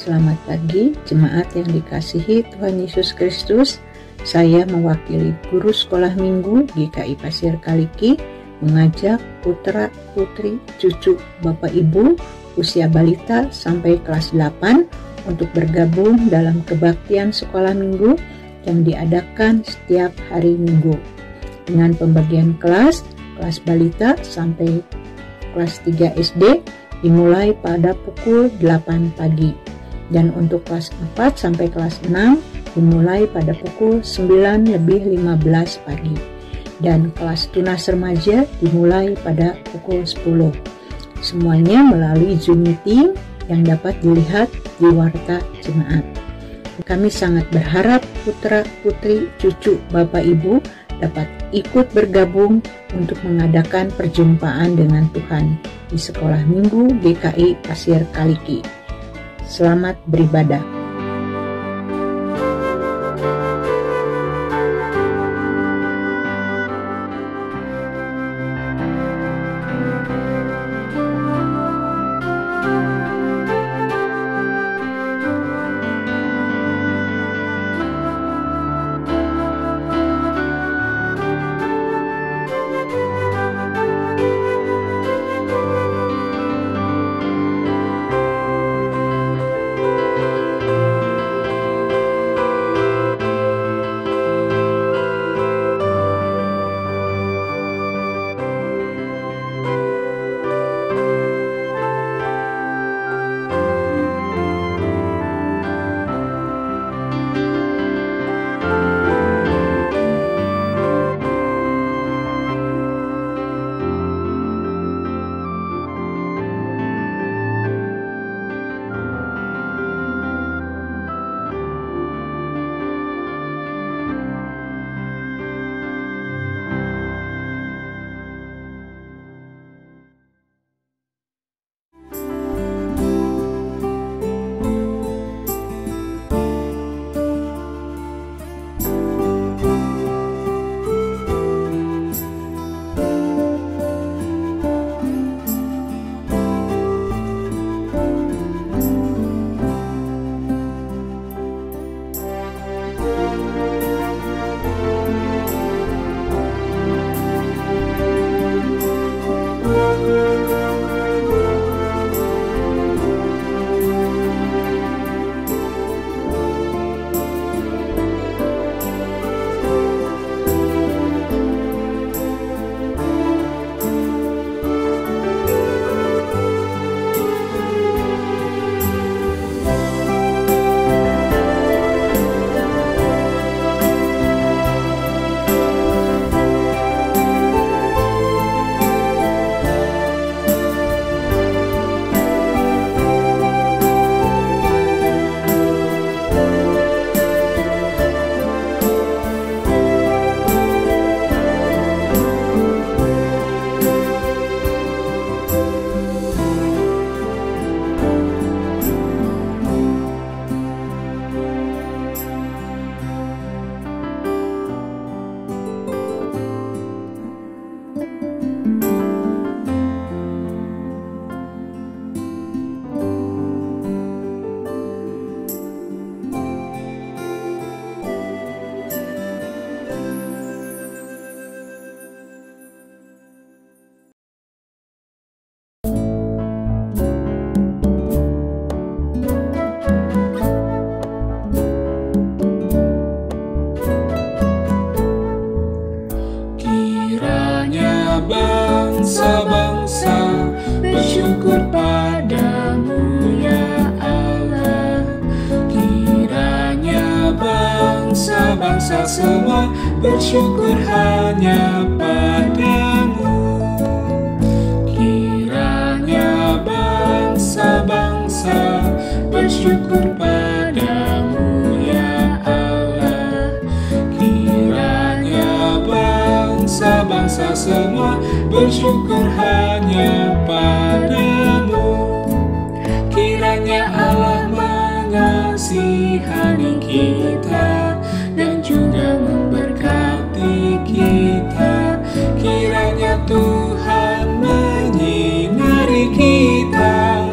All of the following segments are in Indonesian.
Selamat pagi, jemaat yang dikasihi Tuhan Yesus Kristus. Saya mewakili guru sekolah minggu GKI Pasir Kaliki mengajak putra, putri, cucu, bapak, ibu, usia balita sampai kelas 8 untuk bergabung dalam kebaktian sekolah minggu yang diadakan setiap hari Minggu. Dengan pembagian kelas balita sampai kelas 3 SD dimulai pada pukul 8 pagi. Dan untuk kelas 4 sampai kelas 6 dimulai pada pukul 9:15 pagi. Dan kelas tunas remaja dimulai pada pukul 10. Semuanya melalui Zoom meeting yang dapat dilihat di warta jemaat. Kami sangat berharap putra, putri, cucu, bapak, ibu dapat ikut bergabung untuk mengadakan perjumpaan dengan Tuhan di Sekolah Minggu GKI Pasir Kaliki. Selamat beribadah. Bangsa-bangsa bersyukur padamu ya Allah. Kiranya bangsa-bangsa semua bersyukur hanya padamu. Kiranya bangsa-bangsa bersyukur padamu ya Allah. Kiranya bangsa-bangsa semua bersyukur hanya padamu. Kiranya Allah mengasihani kita dan juga memberkati kita. Kiranya Tuhan menyinari kita,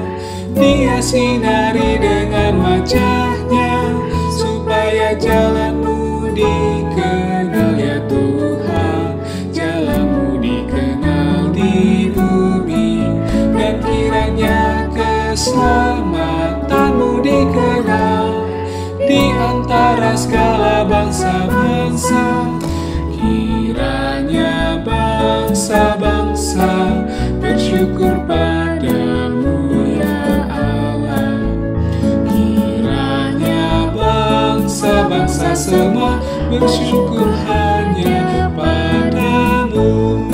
Dia sinari dengan dan wajahnya, supaya jalanmu dikenal ya Tuhan, jalanmu dikenal di bumi, dan kiranya keselamatanmu dikenal di antara segala bangsa-bangsa. Kiranya bangsa-bangsa bersyukur padamu ya Allah. Kiranya bangsa-bangsa semua bersyukur hanya padamu.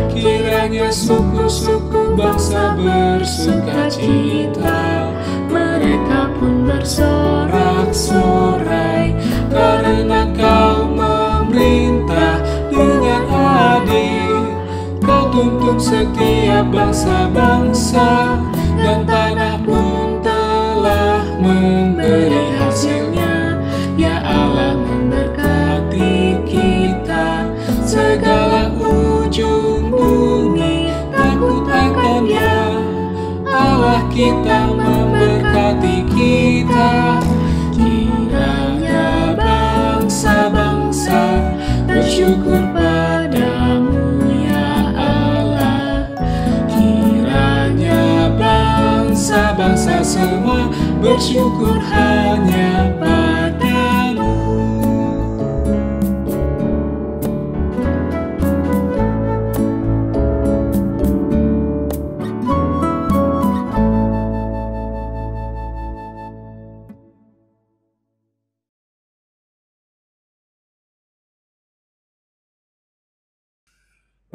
Kiranya suku-suku bangsa bersukacita, mereka pun bersorak-sorai, karena Kau memerintah dengan adil. Kau tuntun setiap bangsa-bangsa, dan tanah pun telah memberi hasilnya. Ya Allah, memberkati kita, segala ujung bumi takut akan-Nya. Allah kita memberkati kita. Kiranya bangsa-bangsa bersyukur padamu ya Allah. Kiranya bangsa-bangsa semua bersyukur hanya padamu.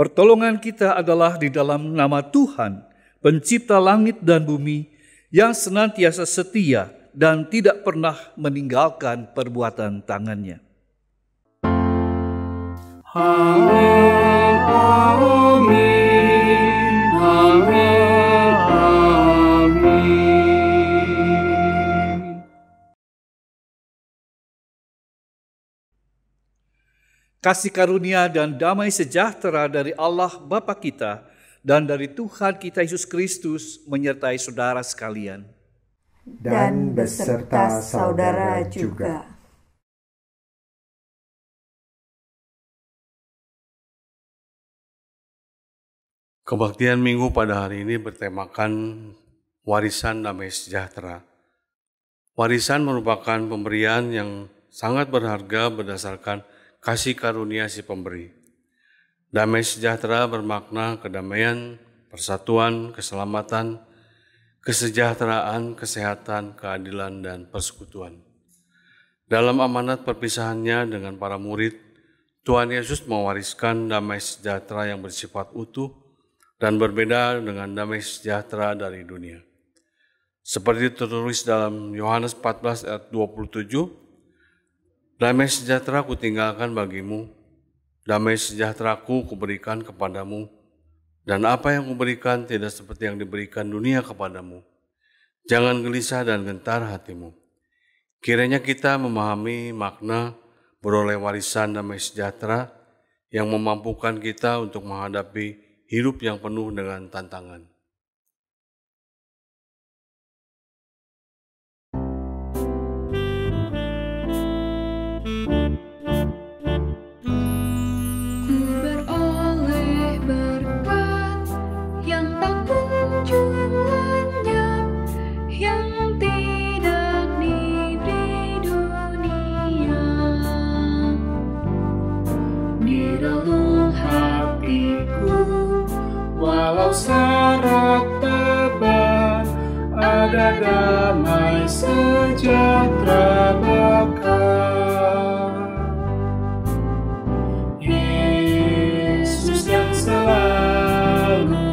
Pertolongan kita adalah di dalam nama Tuhan, pencipta langit dan bumi, yang senantiasa setia dan tidak pernah meninggalkan perbuatan tangannya. Amin, amin, amin. Kasih karunia dan damai sejahtera dari Allah Bapa kita dan dari Tuhan kita Yesus Kristus menyertai saudara sekalian. Dan beserta saudara juga. Kebaktian Minggu pada hari ini bertemakan warisan damai sejahtera. Warisan merupakan pemberian yang sangat berharga berdasarkan kasih karunia si pemberi. Damai sejahtera bermakna kedamaian, persatuan, keselamatan, kesejahteraan, kesehatan, keadilan, dan persekutuan. Dalam amanat perpisahannya dengan para murid, Tuhan Yesus mewariskan damai sejahtera yang bersifat utuh dan berbeda dengan damai sejahtera dari dunia. Seperti tertulis dalam Yohanes 14 ayat 27, damai sejahtera kutinggalkan bagimu, damai sejahteraku kuberikan kepadamu, dan apa yang kuberikan tidak seperti yang diberikan dunia kepadamu. Jangan gelisah dan gentar hatimu. Kiranya kita memahami makna beroleh warisan damai sejahtera yang memampukan kita untuk menghadapi hidup yang penuh dengan tantangan. Walau syarat beban, ada damai sejahtera bakal. Yesus yang selalu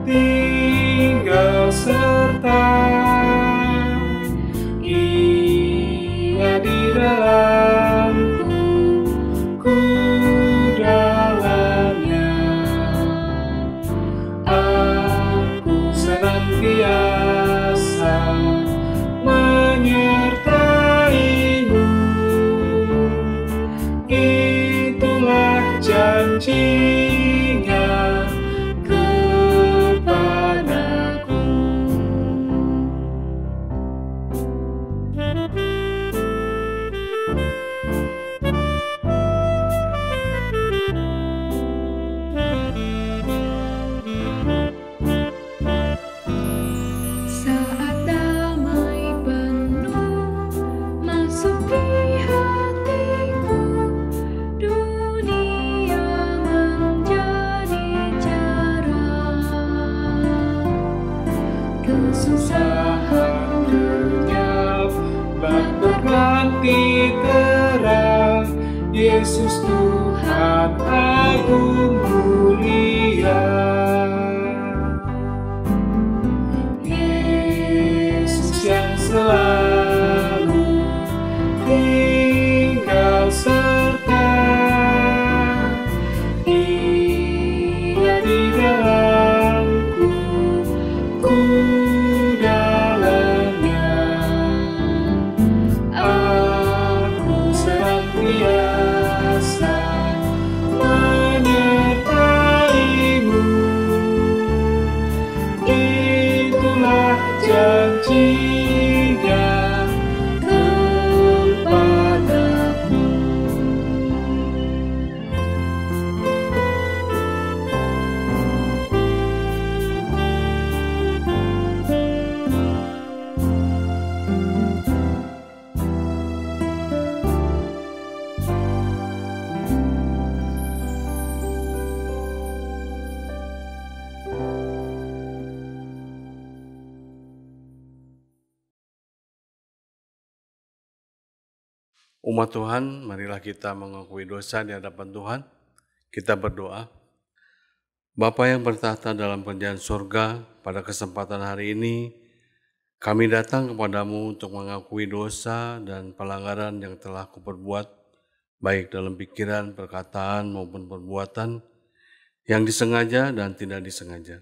tinggal serta, Ia di dalamku, ku dalamnya. Aku senantiasa menyertai kesusahan lenyap, berganti terang. Yesus Tuhan agung mulia. Yesus yang selalu tinggal serta, Dia di dalamku, ku dalamnya. Aku senantiasa menyertaimu. Itulah janjinya kepadamu. Umat Tuhan, marilah kita mengakui dosa di hadapan Tuhan. Kita berdoa. Bapa yang bertahta dalam kerajaan surga, pada kesempatan hari ini, kami datang kepadamu untuk mengakui dosa dan pelanggaran yang telah kuperbuat, baik dalam pikiran, perkataan, maupun perbuatan, yang disengaja dan tidak disengaja.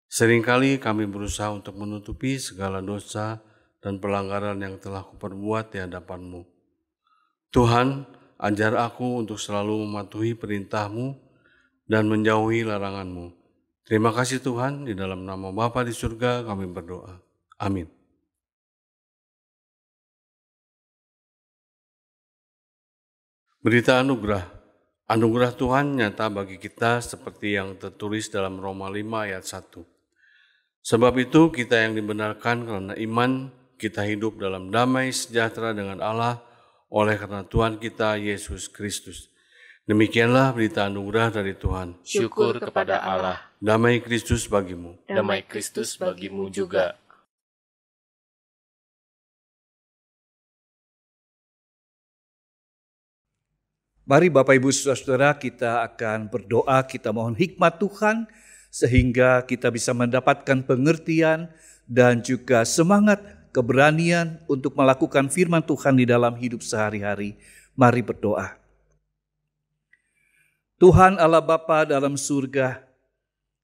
Seringkali kami berusaha untuk menutupi segala dosa dan pelanggaran yang telah kuperbuat di hadapan-Mu. Tuhan, ajar aku untuk selalu mematuhi perintah-Mu dan menjauhi larangan-Mu. Terima kasih Tuhan, di dalam nama Bapa di surga kami berdoa. Amin. Berita anugerah. Anugerah Tuhan nyata bagi kita seperti yang tertulis dalam Roma 5 ayat 1. Sebab itu kita yang dibenarkan karena iman, kita hidup dalam damai sejahtera dengan Allah, oleh karena Tuhan kita Yesus Kristus. Demikianlah berita anugerah dari Tuhan. Syukur kepada Allah. Damai Kristus bagimu. Damai Kristus bagimu juga. Mari Bapak Ibu Saudara, kita akan berdoa, kita mohon hikmat Tuhan sehingga kita bisa mendapatkan pengertian dan juga semangat keberanian untuk melakukan firman Tuhan di dalam hidup sehari-hari. Mari berdoa. Tuhan Allah Bapa dalam surga,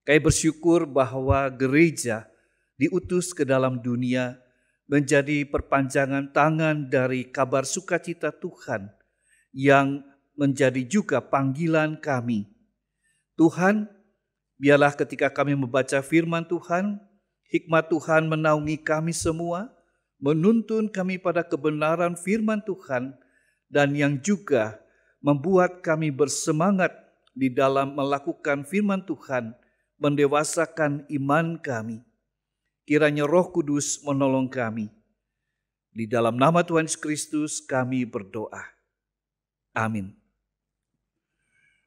kami bersyukur bahwa gereja diutus ke dalam dunia menjadi perpanjangan tangan dari kabar sukacita Tuhan yang menjadi juga panggilan kami. Tuhan, biarlah ketika kami membaca firman Tuhan, hikmat Tuhan menaungi kami semua, menuntun kami pada kebenaran firman Tuhan, dan yang juga membuat kami bersemangat di dalam melakukan firman Tuhan, mendewasakan iman kami. Kiranya Roh Kudus menolong kami. Di dalam nama Tuhan Yesus Kristus kami berdoa. Amin.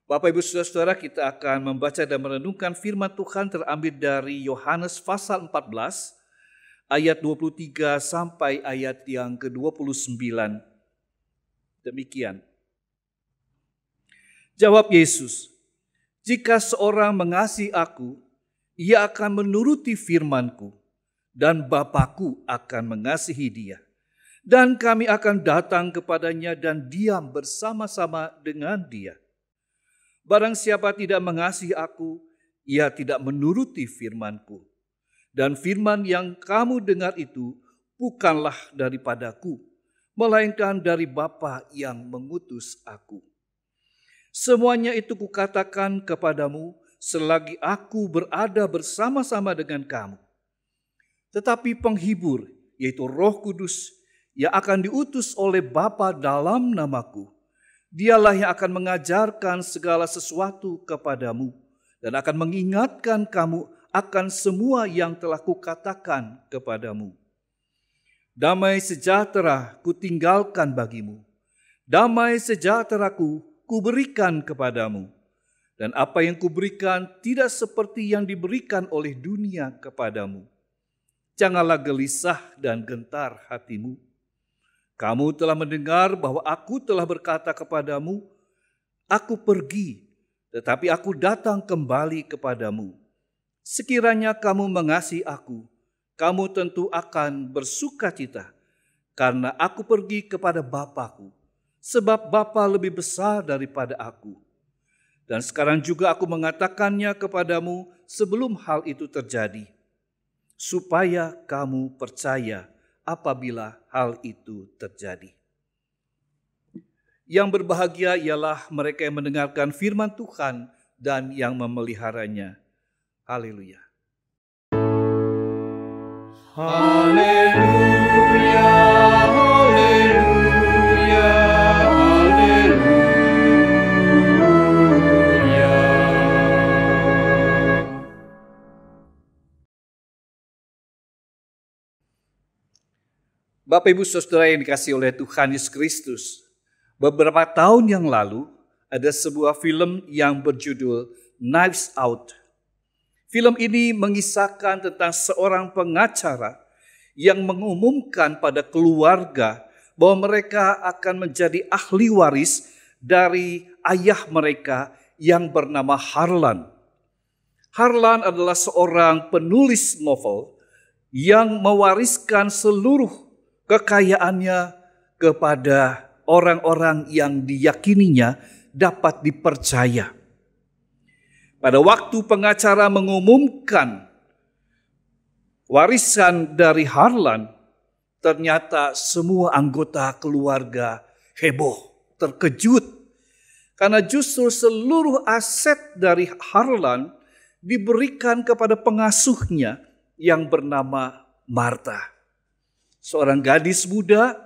Bapak Ibu Saudara-saudara, kita akan membaca dan merenungkan firman Tuhan terambil dari Yohanes pasal 14, ayat 23 sampai ayat yang ke-29. Demikian. Jawab Yesus, "Jika seorang mengasihi aku, ia akan menuruti firman-Ku, dan Bapa-Ku akan mengasihi dia. Dan kami akan datang kepadanya dan diam bersama-sama dengan dia. Barang siapa tidak mengasihi aku, ia tidak menuruti firman-Ku. Dan firman yang kamu dengar itu bukanlah daripadaku, melainkan dari Bapa yang mengutus aku. Semuanya itu kukatakan kepadamu selagi aku berada bersama-sama dengan kamu. Tetapi penghibur, yaitu Roh Kudus, yang akan diutus oleh Bapa dalam namaku, dialah yang akan mengajarkan segala sesuatu kepadamu dan akan mengingatkan kamu akan semua yang telah kukatakan kepadamu. Damai sejahtera kutinggalkan bagimu, damai sejahteraku kuberikan kepadamu, dan apa yang kuberikan tidak seperti yang diberikan oleh dunia kepadamu. Janganlah gelisah dan gentar hatimu. Kamu telah mendengar bahwa aku telah berkata kepadamu, aku pergi, tetapi aku datang kembali kepadamu. Sekiranya kamu mengasihi aku, kamu tentu akan bersukacita, karena aku pergi kepada Bapa-Ku, sebab Bapa lebih besar daripada aku. Dan sekarang juga aku mengatakannya kepadamu sebelum hal itu terjadi, supaya kamu percaya apabila hal itu terjadi. Yang berbahagia ialah mereka yang mendengarkan firman Tuhan dan yang memeliharanya. Haleluya. Haleluya, haleluya, haleluya. Bapak Ibu Saudara yang dikasihi oleh Tuhan Yesus Kristus, beberapa tahun yang lalu ada sebuah film yang berjudul Knives Out. Film ini mengisahkan tentang seorang pengacara yang mengumumkan pada keluarga bahwa mereka akan menjadi ahli waris dari ayah mereka yang bernama Harlan. Harlan adalah seorang penulis novel yang mewariskan seluruh kekayaannya kepada orang-orang yang diyakininya dapat dipercaya. Pada waktu pengacara mengumumkan warisan dari Harlan, ternyata semua anggota keluarga heboh, terkejut. Karena justru seluruh aset dari Harlan diberikan kepada pengasuhnya yang bernama Martha. Seorang gadis muda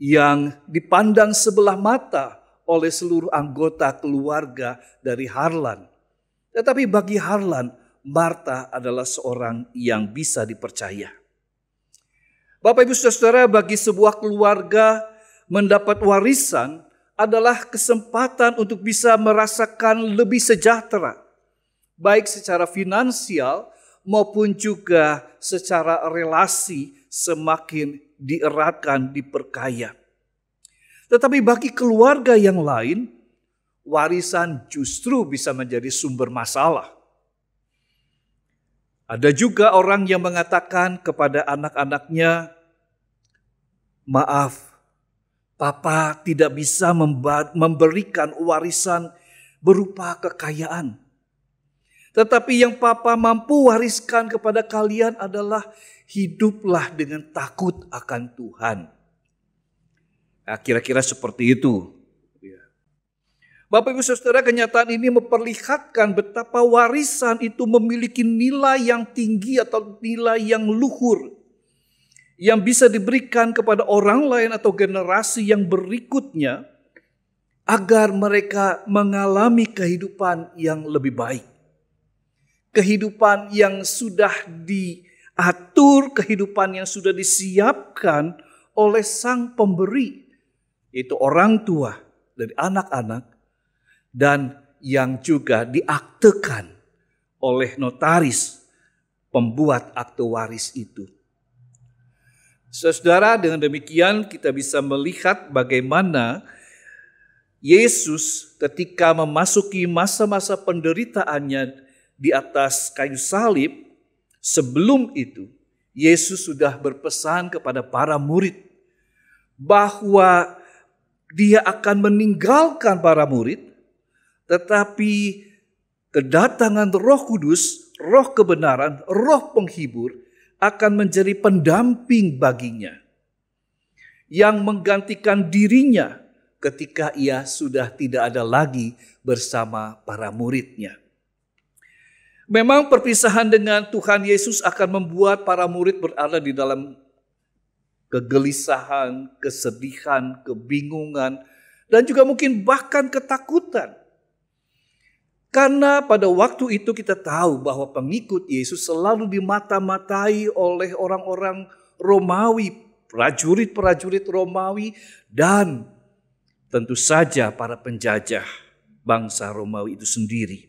yang dipandang sebelah mata oleh seluruh anggota keluarga dari Harlan. Tetapi bagi Harlan, Martha adalah seorang yang bisa dipercaya. Bapak Ibu Saudara, bagi sebuah keluarga mendapat warisan adalah kesempatan untuk bisa merasakan lebih sejahtera, baik secara finansial maupun juga secara relasi semakin dieratkan, diperkaya. Tetapi bagi keluarga yang lain, warisan justru bisa menjadi sumber masalah. Ada juga orang yang mengatakan kepada anak-anaknya, maaf, Papa tidak bisa memberikan warisan berupa kekayaan. Tetapi yang Papa mampu wariskan kepada kalian adalah hiduplah dengan takut akan Tuhan. Nah, kira-kira seperti itu. Bapak Ibu Saudara, kenyataan ini memperlihatkan betapa warisan itu memiliki nilai yang tinggi atau nilai yang luhur, yang bisa diberikan kepada orang lain atau generasi yang berikutnya agar mereka mengalami kehidupan yang lebih baik. Kehidupan yang sudah diatur, kehidupan yang sudah disiapkan oleh sang pemberi, yaitu orang tua dari anak-anak, dan yang juga diaktekan oleh notaris pembuat akte waris itu. Saudara, dengan demikian kita bisa melihat bagaimana Yesus ketika memasuki masa-masa penderitaannya di atas kayu salib, sebelum itu Yesus sudah berpesan kepada para murid bahwa dia akan meninggalkan para murid, tetapi kedatangan Roh Kudus, Roh kebenaran, Roh penghibur akan menjadi pendamping baginya yang menggantikan dirinya ketika ia sudah tidak ada lagi bersama para muridnya. Memang perpisahan dengan Tuhan Yesus akan membuat para murid berada di dalam kegelisahan, kesedihan, kebingungan, dan juga mungkin bahkan ketakutan. Karena pada waktu itu kita tahu bahwa pengikut Yesus selalu dimata-matai oleh orang-orang Romawi, prajurit-prajurit Romawi, dan tentu saja para penjajah bangsa Romawi itu sendiri.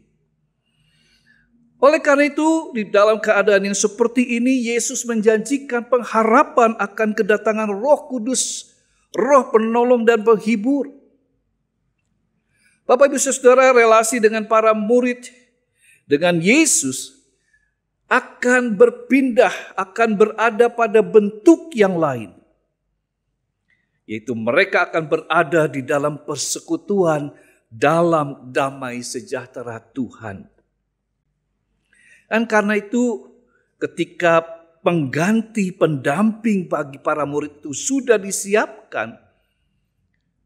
Oleh karena itu, di dalam keadaan yang seperti ini, Yesus menjanjikan pengharapan akan kedatangan Roh Kudus, Roh penolong dan penghibur. Bapak Ibu Saudara, relasi dengan para murid dengan Yesus akan berpindah, akan berada pada bentuk yang lain. Yaitu mereka akan berada di dalam persekutuan dalam damai sejahtera Tuhan. Dan karena itu ketika pengganti pendamping bagi para murid itu sudah disiapkan,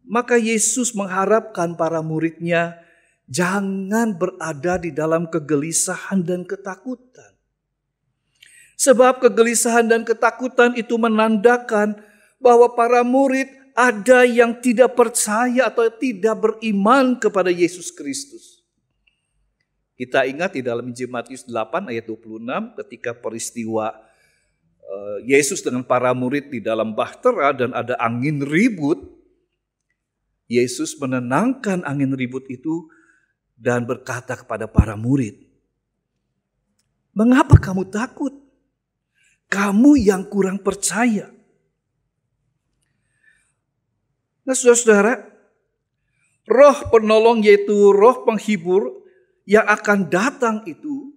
maka Yesus mengharapkan para muridnya jangan berada di dalam kegelisahan dan ketakutan. Sebab kegelisahan dan ketakutan itu menandakan bahwa para murid ada yang tidak percaya atau tidak beriman kepada Yesus Kristus. Kita ingat di dalam Injil Matius 8 ayat 26 ketika peristiwa Yesus dengan para murid di dalam bahtera dan ada angin ribut. Yesus menenangkan angin ribut itu dan berkata kepada para murid, "Mengapa kamu takut? Kamu yang kurang percaya." Nah, saudara-saudara, Roh penolong yaitu Roh penghibur yang akan datang itu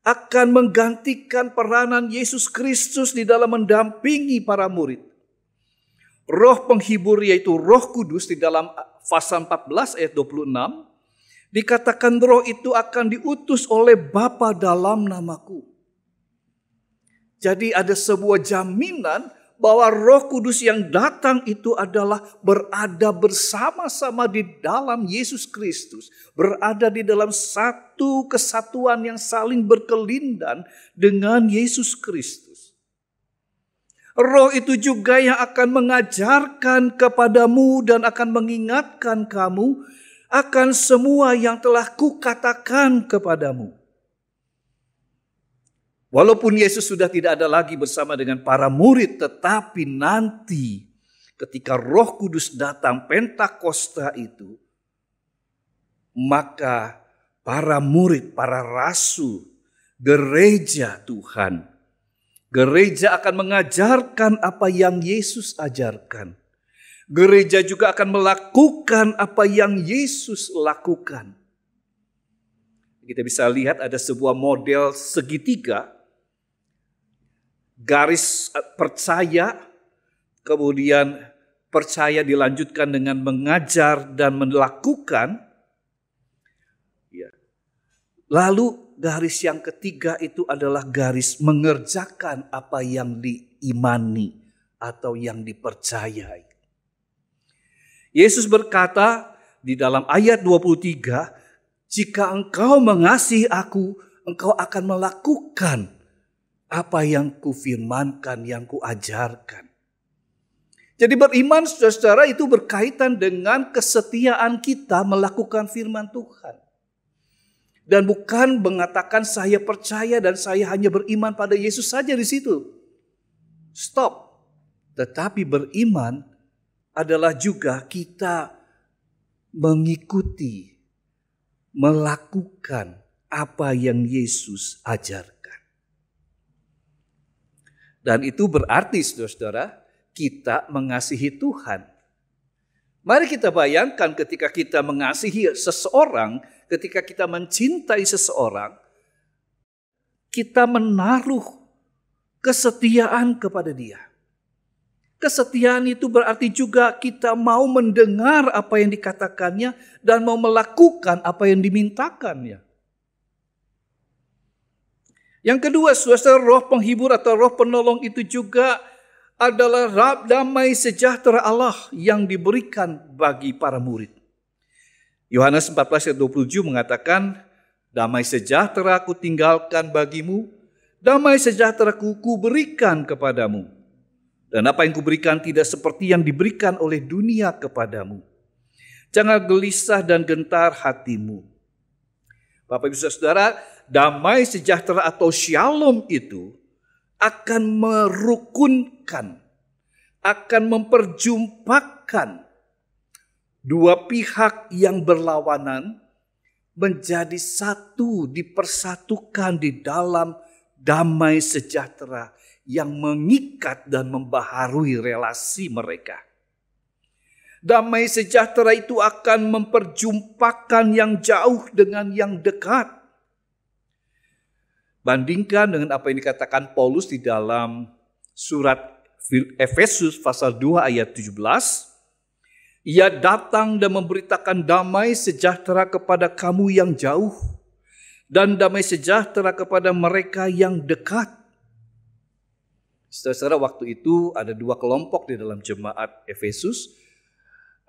akan menggantikan peranan Yesus Kristus di dalam mendampingi para murid. Roh penghibur yaitu Roh Kudus di dalam pasal 14 ayat 26 dikatakan roh itu akan diutus oleh Bapa dalam namaku. Jadi ada sebuah jaminan bahwa Roh Kudus yang datang itu adalah berada bersama-sama di dalam Yesus Kristus. Berada di dalam satu kesatuan yang saling berkelindan dengan Yesus Kristus. Roh itu juga yang akan mengajarkan kepadamu dan akan mengingatkan kamu akan semua yang telah kukatakan kepadamu. Walaupun Yesus sudah tidak ada lagi bersama dengan para murid, tetapi nanti ketika Roh Kudus datang Pentakosta itu, maka para murid, para rasul, gereja Tuhan, gereja akan mengajarkan apa yang Yesus ajarkan. Gereja juga akan melakukan apa yang Yesus lakukan. Kita bisa lihat ada sebuah model segitiga. Garis percaya, kemudian percaya dilanjutkan dengan mengajar dan melakukan. Ya. Lalu garis yang ketiga itu adalah garis mengerjakan apa yang diimani atau yang dipercayai. Yesus berkata di dalam ayat 23, "Jika engkau mengasihi aku, engkau akan melakukan apa yang kufirmankan, yang kuajarkan." Jadi beriman, saudara-saudara, itu berkaitan dengan kesetiaan kita melakukan firman Tuhan. Dan bukan mengatakan saya percaya dan saya hanya beriman pada Yesus saja di situ. Stop. Tetapi beriman adalah juga kita mengikuti, melakukan apa yang Yesus ajarkan. Dan itu berarti, saudara-saudara, kita mengasihi Tuhan. Mari kita bayangkan ketika kita mengasihi seseorang, ketika kita mencintai seseorang, kita menaruh kesetiaan kepada dia. Kesetiaan itu berarti juga kita mau mendengar apa yang dikatakannya dan mau melakukan apa yang dimintakannya. Yang kedua, saudara, roh penghibur atau roh penolong itu juga adalah damai sejahtera Allah yang diberikan bagi para murid. Yohanes 14 ayat 27 mengatakan, "Damai sejahtera ku tinggalkan bagimu, damai sejahtera ku berikan kepadamu. Dan apa yang kuberikan tidak seperti yang diberikan oleh dunia kepadamu. Jangan gelisah dan gentar hatimu." Bapak Ibu Saudara, damai sejahtera atau shalom itu akan merukunkan, akan memperjumpakan dua pihak yang berlawanan menjadi satu, dipersatukan di dalam damai sejahtera yang mengikat dan membaharui relasi mereka. Damai sejahtera itu akan memperjumpakan yang jauh dengan yang dekat. Bandingkan dengan apa yang dikatakan Paulus di dalam surat Efesus pasal 2 ayat 17. Ia datang dan memberitakan damai sejahtera kepada kamu yang jauh dan damai sejahtera kepada mereka yang dekat. Saudara-saudara, waktu itu ada dua kelompok di dalam jemaat Efesus.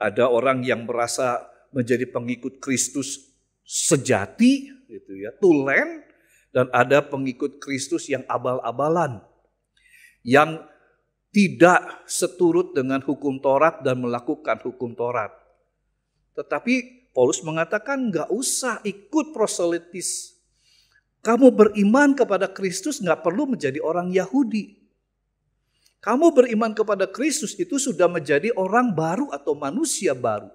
Ada orang yang merasa menjadi pengikut Kristus sejati, gitu ya, tulen, dan ada pengikut Kristus yang abal-abalan, yang tidak seturut dengan hukum Taurat dan melakukan hukum Taurat. Tetapi Paulus mengatakan gak usah ikut proselitis. Kamu beriman kepada Kristus gak perlu menjadi orang Yahudi. Kamu beriman kepada Kristus itu sudah menjadi orang baru atau manusia baru.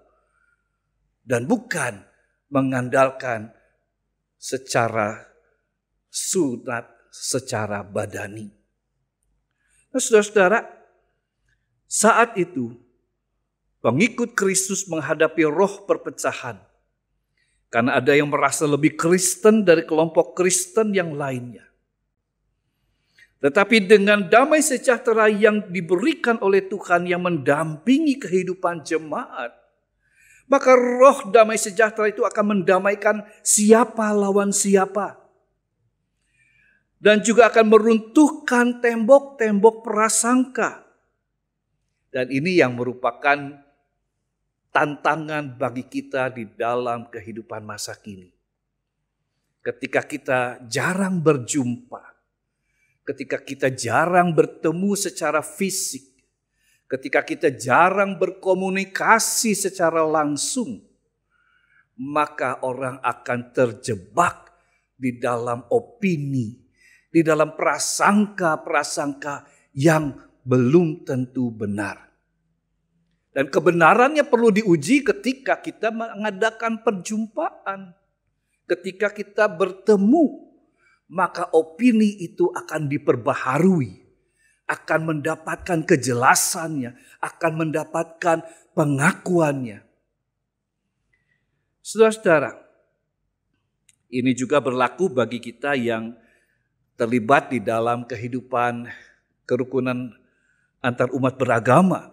Dan bukan mengandalkan secara sunat, secara badani. Nah, saudara-saudara, saat itu pengikut Kristus menghadapi roh perpecahan. Karena ada yang merasa lebih Kristen dari kelompok Kristen yang lainnya. Tetapi dengan damai sejahtera yang diberikan oleh Tuhan yang mendampingi kehidupan jemaat, maka roh damai sejahtera itu akan mendamaikan siapa lawan siapa. Dan juga akan meruntuhkan tembok-tembok prasangka. Dan ini yang merupakan tantangan bagi kita di dalam kehidupan masa kini. Ketika kita jarang berjumpa, ketika kita jarang bertemu secara fisik, ketika kita jarang berkomunikasi secara langsung, maka orang akan terjebak di dalam opini, di dalam prasangka-prasangka yang belum tentu benar. Dan kebenarannya perlu diuji ketika kita mengadakan perjumpaan, ketika kita bertemu. Maka opini itu akan diperbaharui, akan mendapatkan kejelasannya, akan mendapatkan pengakuannya. Saudara-saudara, ini juga berlaku bagi kita yang terlibat di dalam kehidupan kerukunan antar umat beragama.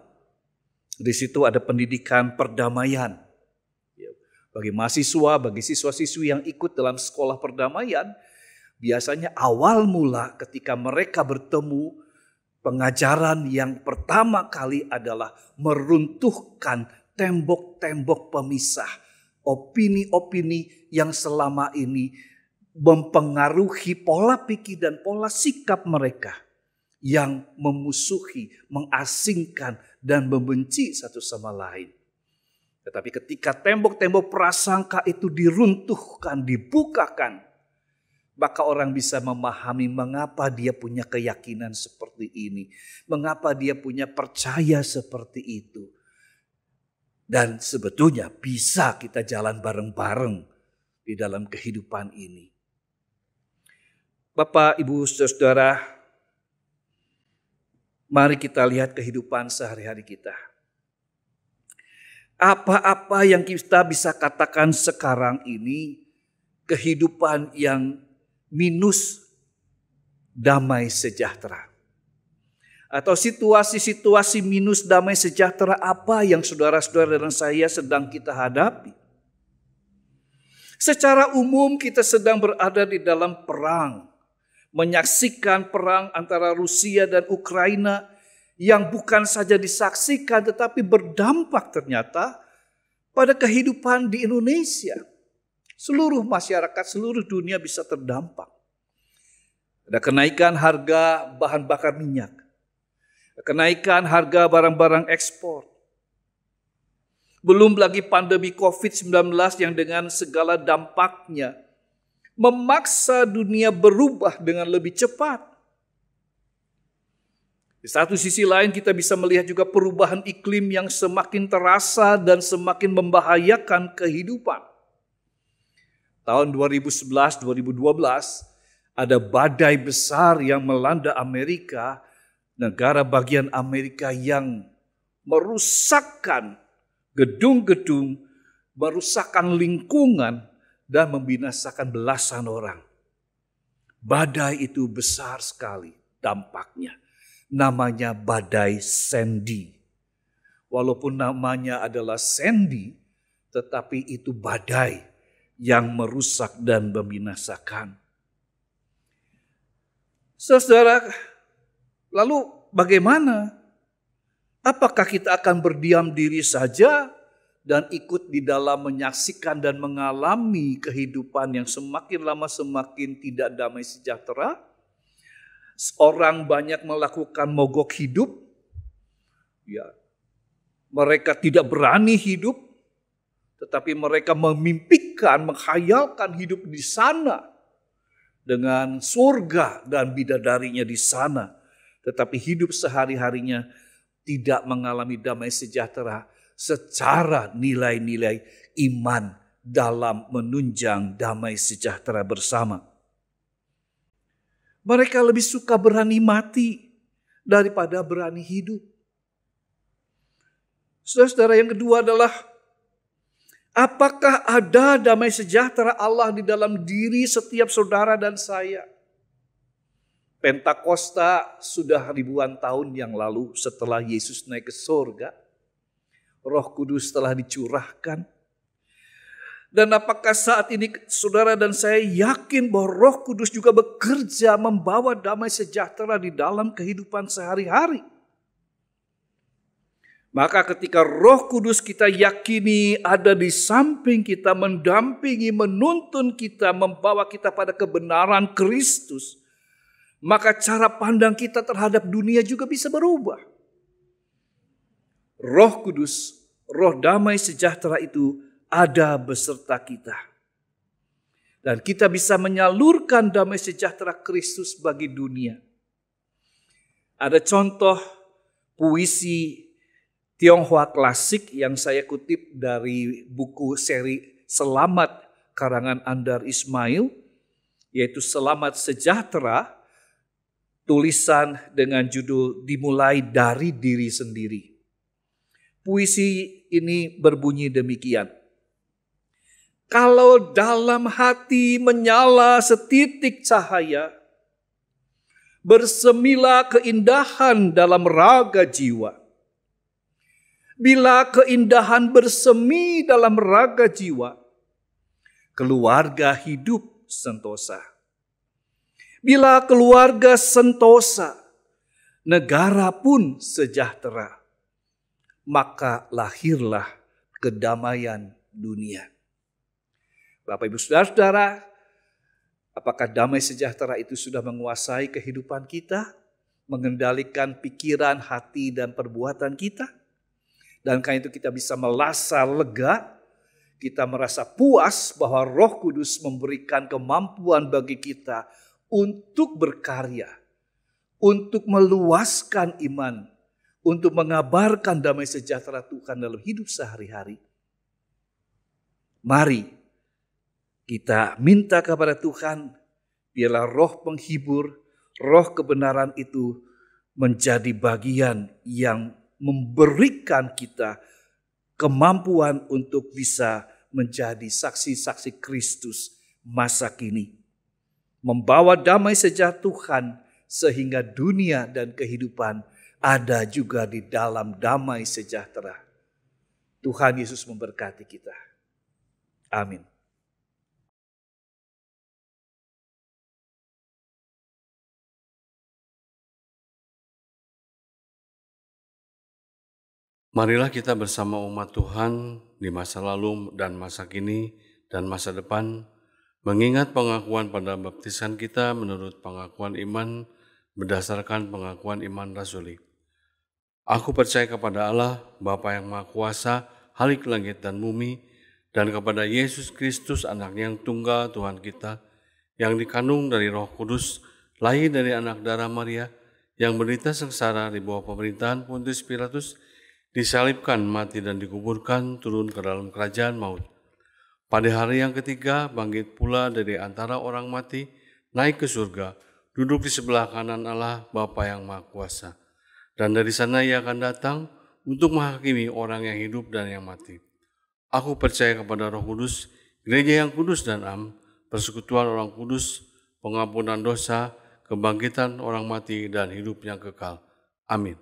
Di situ ada pendidikan perdamaian. Bagi mahasiswa, bagi siswa-siswi yang ikut dalam sekolah perdamaian, biasanya awal mula ketika mereka bertemu, pengajaran yang pertama kali adalah meruntuhkan tembok-tembok pemisah. Opini-opini yang selama ini mempengaruhi pola pikir dan pola sikap mereka. Yang memusuhi, mengasingkan dan membenci satu sama lain. Tetapi ketika tembok-tembok prasangka itu diruntuhkan, dibukakan, maka orang bisa memahami mengapa dia punya keyakinan seperti ini. Mengapa dia punya percaya seperti itu. Dan sebetulnya bisa kita jalan bareng-bareng di dalam kehidupan ini. Bapak, Ibu, Saudara, mari kita lihat kehidupan sehari-hari kita. Apa-apa yang kita bisa katakan sekarang ini, kehidupan yang minus damai sejahtera. Atau situasi-situasi minus damai sejahtera apa yang saudara-saudara dan saya sedang kita hadapi. Secara umum kita sedang berada di dalam perang. Menyaksikan perang antara Rusia dan Ukraina yang bukan saja disaksikan tetapi berdampak ternyata pada kehidupan di Indonesia. Seluruh masyarakat, seluruh dunia bisa terdampak. Ada kenaikan harga bahan bakar minyak. Kenaikan harga barang-barang ekspor. Belum lagi pandemi COVID-19 yang dengan segala dampaknya memaksa dunia berubah dengan lebih cepat. Di satu sisi lain kita bisa melihat juga perubahan iklim yang semakin terasa dan semakin membahayakan kehidupan. tahun 2011-2012 ada badai besar yang melanda Amerika, negara bagian Amerika yang merusakkan gedung-gedung, merusakkan lingkungan, dan membinasakan belasan orang. Badai itu besar sekali dampaknya. Namanya badai Sandy. Walaupun namanya adalah Sandy, tetapi itu badai yang merusak dan membinasakan. Saudara, lalu bagaimana? Apakah kita akan berdiam diri saja dan ikut di dalam menyaksikan dan mengalami kehidupan yang semakin lama semakin tidak damai sejahtera? Orang banyak melakukan mogok hidup. Ya, mereka tidak berani hidup, tetapi mereka memimpikan, menghayalkan hidup di sana dengan surga dan bidadarinya di sana. Tetapi hidup sehari-harinya tidak mengalami damai sejahtera secara nilai-nilai iman dalam menunjang damai sejahtera bersama. Mereka lebih suka berani mati daripada berani hidup. Saudara, yang kedua adalah apakah ada damai sejahtera Allah di dalam diri setiap saudara dan saya? Pentakosta sudah ribuan tahun yang lalu setelah Yesus naik ke surga. Roh Kudus telah dicurahkan. Dan apakah saat ini saudara dan saya yakin bahwa Roh Kudus juga bekerja membawa damai sejahtera di dalam kehidupan sehari-hari? Maka ketika Roh Kudus kita yakini ada di samping kita, mendampingi, menuntun kita, membawa kita pada kebenaran Kristus, maka cara pandang kita terhadap dunia juga bisa berubah. Roh Kudus, Roh damai sejahtera itu ada beserta kita. Dan kita bisa menyalurkan damai sejahtera Kristus bagi dunia. Ada contoh puisi Tionghoa klasik yang saya kutip dari buku seri Selamat karangan Andar Ismail, yaitu Selamat Sejahtera, tulisan dengan judul Dimulai dari Diri Sendiri. Puisi ini berbunyi demikian. Kalau dalam hati menyala setitik cahaya, bersemilah keindahan dalam raga jiwa. Bila keindahan bersemi dalam raga jiwa, keluarga hidup sentosa. Bila keluarga sentosa, negara pun sejahtera. Maka lahirlah kedamaian dunia. Bapak Ibu Saudara-saudara, apakah damai sejahtera itu sudah menguasai kehidupan kita? Mengendalikan pikiran, hati, dan perbuatan kita? Dan karena itu kita bisa merasa lega, kita merasa puas bahwa Roh Kudus memberikan kemampuan bagi kita untuk berkarya, untuk meluaskan iman, untuk mengabarkan damai sejahtera Tuhan dalam hidup sehari-hari. Mari kita minta kepada Tuhan, biarlah roh penghibur, roh kebenaran itu menjadi bagian yang memberikan kita kemampuan untuk bisa menjadi saksi-saksi Kristus masa kini. Membawa damai sejahtera Tuhan sehingga dunia dan kehidupan ada juga di dalam damai sejahtera. Tuhan Yesus memberkati kita. Amin. Marilah kita bersama umat Tuhan di masa lalu dan masa kini dan masa depan mengingat pengakuan pada baptisan kita menurut pengakuan iman berdasarkan pengakuan iman rasuli. Aku percaya kepada Allah, Bapa yang Maha Kuasa, Khalik langit dan bumi, dan kepada Yesus Kristus, Anaknya yang tunggal Tuhan kita, yang dikandung dari Roh Kudus, lahir dari anak darah Maria, yang menderita sengsara di bawah pemerintahan Pontius Pilatus, disalibkan, mati dan dikuburkan, turun ke dalam kerajaan maut. Pada hari yang ketiga, bangkit pula dari antara orang mati, naik ke surga, duduk di sebelah kanan Allah Bapa yang Maha Kuasa. Dan dari sana ia akan datang untuk menghakimi orang yang hidup dan yang mati. Aku percaya kepada Roh Kudus, gereja yang kudus dan am, persekutuan orang kudus, pengampunan dosa, kebangkitan orang mati, dan hidup yang kekal. Amin.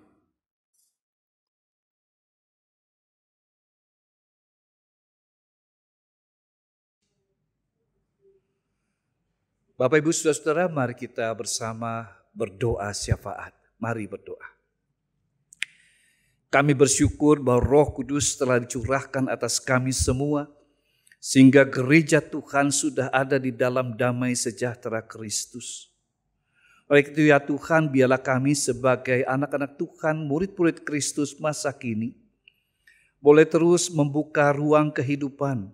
Bapak, Ibu, Saudara-saudara, mari kita bersama berdoa syafaat. Mari berdoa. Kami bersyukur bahwa Roh Kudus telah dicurahkan atas kami semua, sehingga gereja Tuhan sudah ada di dalam damai sejahtera Kristus. Oleh itu ya Tuhan, biarlah kami sebagai anak-anak Tuhan, murid-murid Kristus masa kini, boleh terus membuka ruang kehidupan,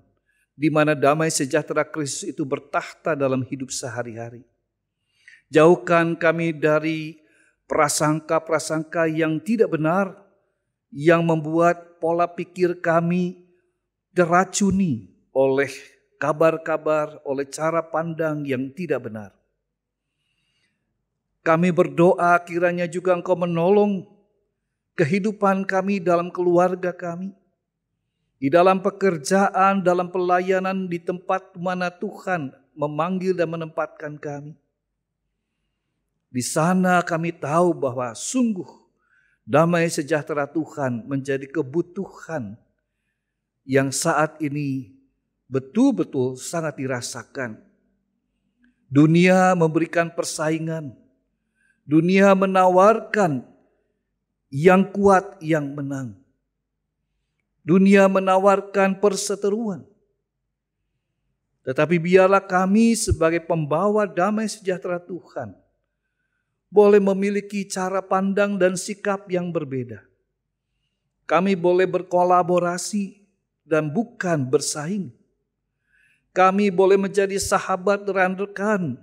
di mana damai sejahtera Kristus itu bertahta dalam hidup sehari-hari. Jauhkan kami dari prasangka-prasangka yang tidak benar, yang membuat pola pikir kami diracuni oleh kabar-kabar, oleh cara pandang yang tidak benar. Kami berdoa kiranya juga Engkau menolong kehidupan kami dalam keluarga kami, di dalam pekerjaan, dalam pelayanan di tempat mana Tuhan memanggil dan menempatkan kami. Di sana kami tahu bahwa sungguh damai sejahtera Tuhan menjadi kebutuhan yang saat ini betul-betul sangat dirasakan. Dunia memberikan persaingan, dunia menawarkan yang kuat yang menang. Dunia menawarkan perseteruan. Tetapi biarlah kami sebagai pembawa damai sejahtera Tuhan boleh memiliki cara pandang dan sikap yang berbeda. Kami boleh berkolaborasi dan bukan bersaing. Kami boleh menjadi sahabat dan rekan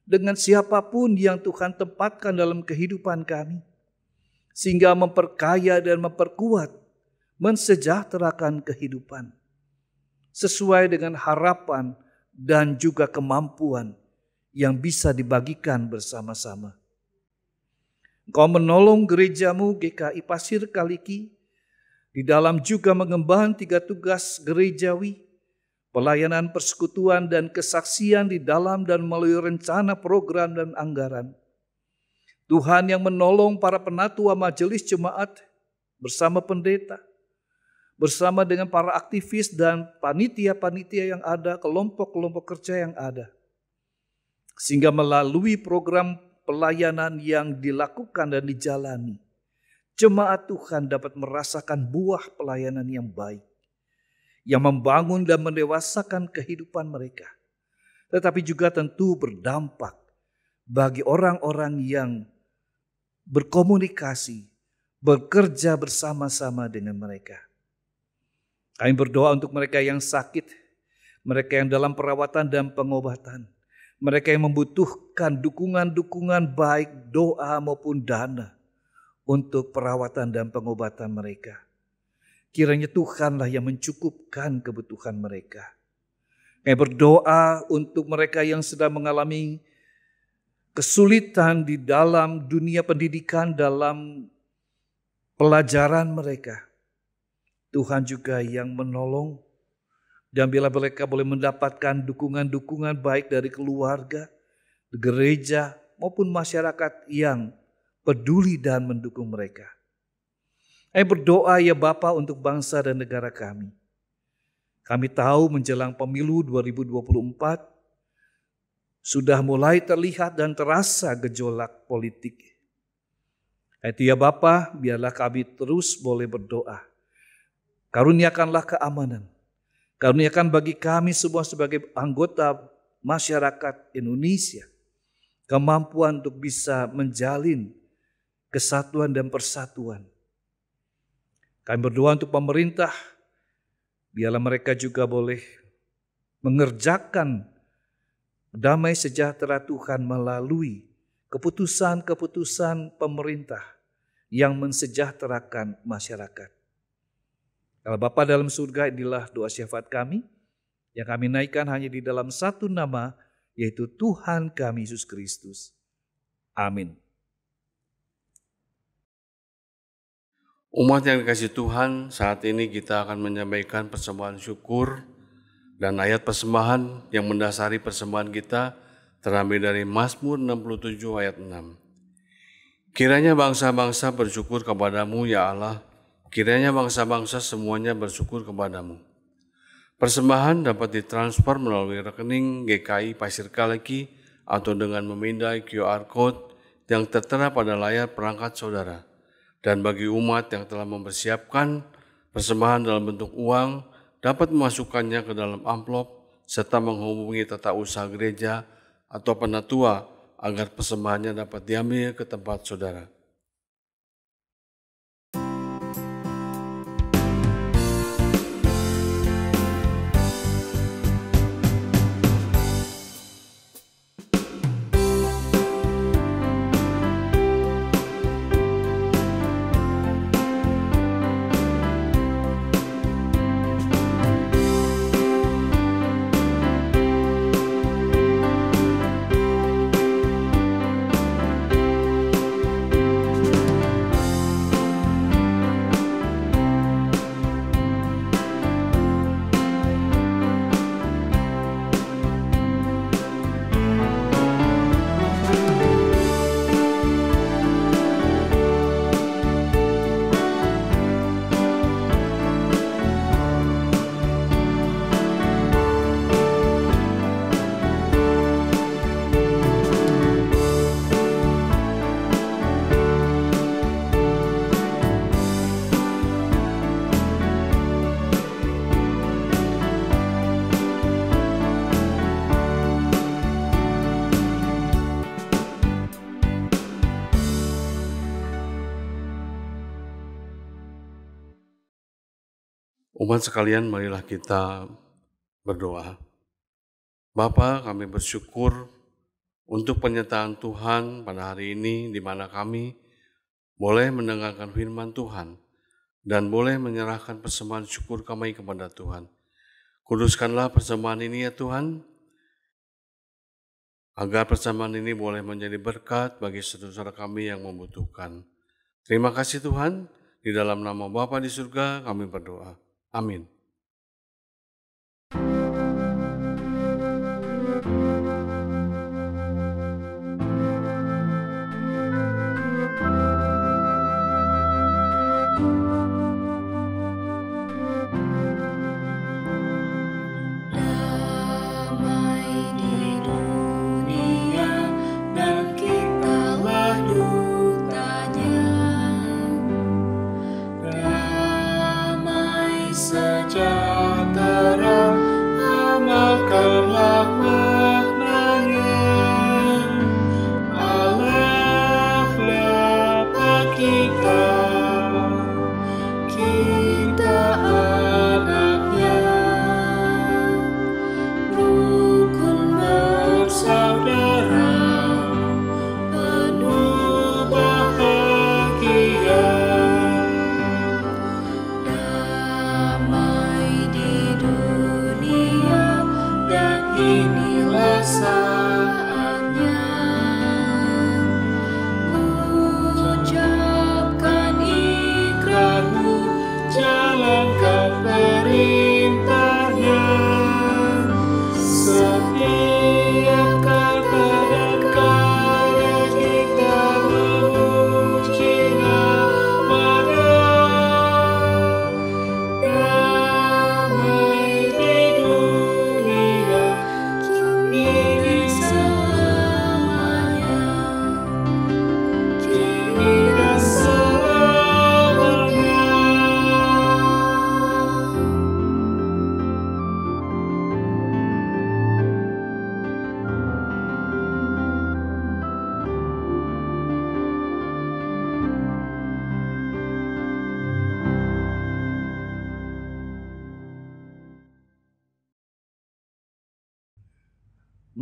dengan siapapun yang Tuhan tempatkan dalam kehidupan kami, sehingga memperkaya dan memperkuat, mensejahterakan kehidupan sesuai dengan harapan dan juga kemampuan yang bisa dibagikan bersama-sama. Engkau menolong gerejamu GKI Pasir Kaliki di dalam juga mengemban 3 tugas gerejawi, pelayanan persekutuan dan kesaksian di dalam dan melalui rencana program dan anggaran. Tuhan yang menolong para penatua majelis jemaat bersama pendeta, bersama dengan para aktivis dan panitia-panitia yang ada, kelompok-kelompok kerja yang ada. Sehingga melalui program pelayanan yang dilakukan dan dijalani, jemaat Tuhan dapat merasakan buah pelayanan yang baik, yang membangun dan mendewasakan kehidupan mereka. Tetapi juga tentu berdampak bagi orang-orang yang berkomunikasi, bekerja bersama-sama dengan mereka. Kami berdoa untuk mereka yang sakit, mereka yang dalam perawatan dan pengobatan, mereka yang membutuhkan dukungan-dukungan baik doa maupun dana untuk perawatan dan pengobatan mereka. Kiranya Tuhanlah yang mencukupkan kebutuhan mereka. Kami berdoa untuk mereka yang sedang mengalami kesulitan di dalam dunia pendidikan, dalam pelajaran mereka. Tuhan juga yang menolong, dan bila mereka boleh mendapatkan dukungan-dukungan baik dari keluarga, gereja maupun masyarakat yang peduli dan mendukung mereka. Saya berdoa ya Bapa untuk bangsa dan negara kami. Kami tahu menjelang pemilu 2024 sudah mulai terlihat dan terasa gejolak politik. Itu ya Bapa, biarlah kami terus boleh berdoa. Karuniakanlah keamanan. Karuniakan bagi kami semua sebagai anggota masyarakat Indonesia kemampuan untuk bisa menjalin kesatuan dan persatuan. Kami berdoa untuk pemerintah, biarlah mereka juga boleh mengerjakan damai sejahtera Tuhan melalui keputusan-keputusan pemerintah yang mensejahterakan masyarakat. Kalau Bapa dalam surga, inilah doa syafaat kami. yang kami naikkan hanya di dalam satu nama, yaitu Tuhan kami Yesus Kristus. Amin. Umat yang dikasihi Tuhan, saat ini kita akan menyampaikan persembahan syukur dan ayat persembahan yang mendasari persembahan kita terambil dari Mazmur 67 ayat 6. Kiranya bangsa-bangsa bersyukur kepadamu ya Allah, kiranya bangsa-bangsa semuanya bersyukur kepadamu. Persembahan dapat ditransfer melalui rekening GKI Pasir Kaliki atau dengan memindai QR Code yang tertera pada layar perangkat saudara. Dan bagi umat yang telah mempersiapkan persembahan dalam bentuk uang, dapat memasukkannya ke dalam amplop serta menghubungi tata usaha gereja atau penatua agar persembahannya dapat diambil ke tempat saudara. Umat sekalian, marilah kita berdoa. Bapa, kami bersyukur untuk penyertaan Tuhan pada hari ini di mana kami boleh mendengarkan firman Tuhan dan boleh menyerahkan persembahan syukur kami kepada Tuhan. Kuduskanlah persembahan ini ya Tuhan, agar persembahan ini boleh menjadi berkat bagi saudara-saudara kami yang membutuhkan. Terima kasih Tuhan, di dalam nama Bapa di surga kami berdoa. Amin.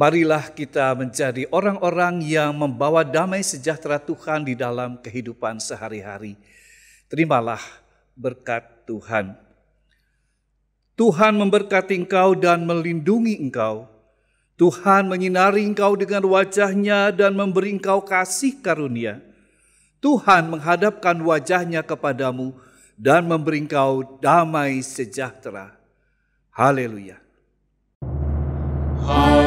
Marilah kita menjadi orang-orang yang membawa damai sejahtera Tuhan di dalam kehidupan sehari-hari. Terimalah berkat Tuhan. Tuhan memberkati engkau dan melindungi engkau. Tuhan menyinari engkau dengan wajah-Nya dan memberi engkau kasih karunia. Tuhan menghadapkan wajah-Nya kepadamu dan memberi engkau damai sejahtera. Haleluya. Haleluya.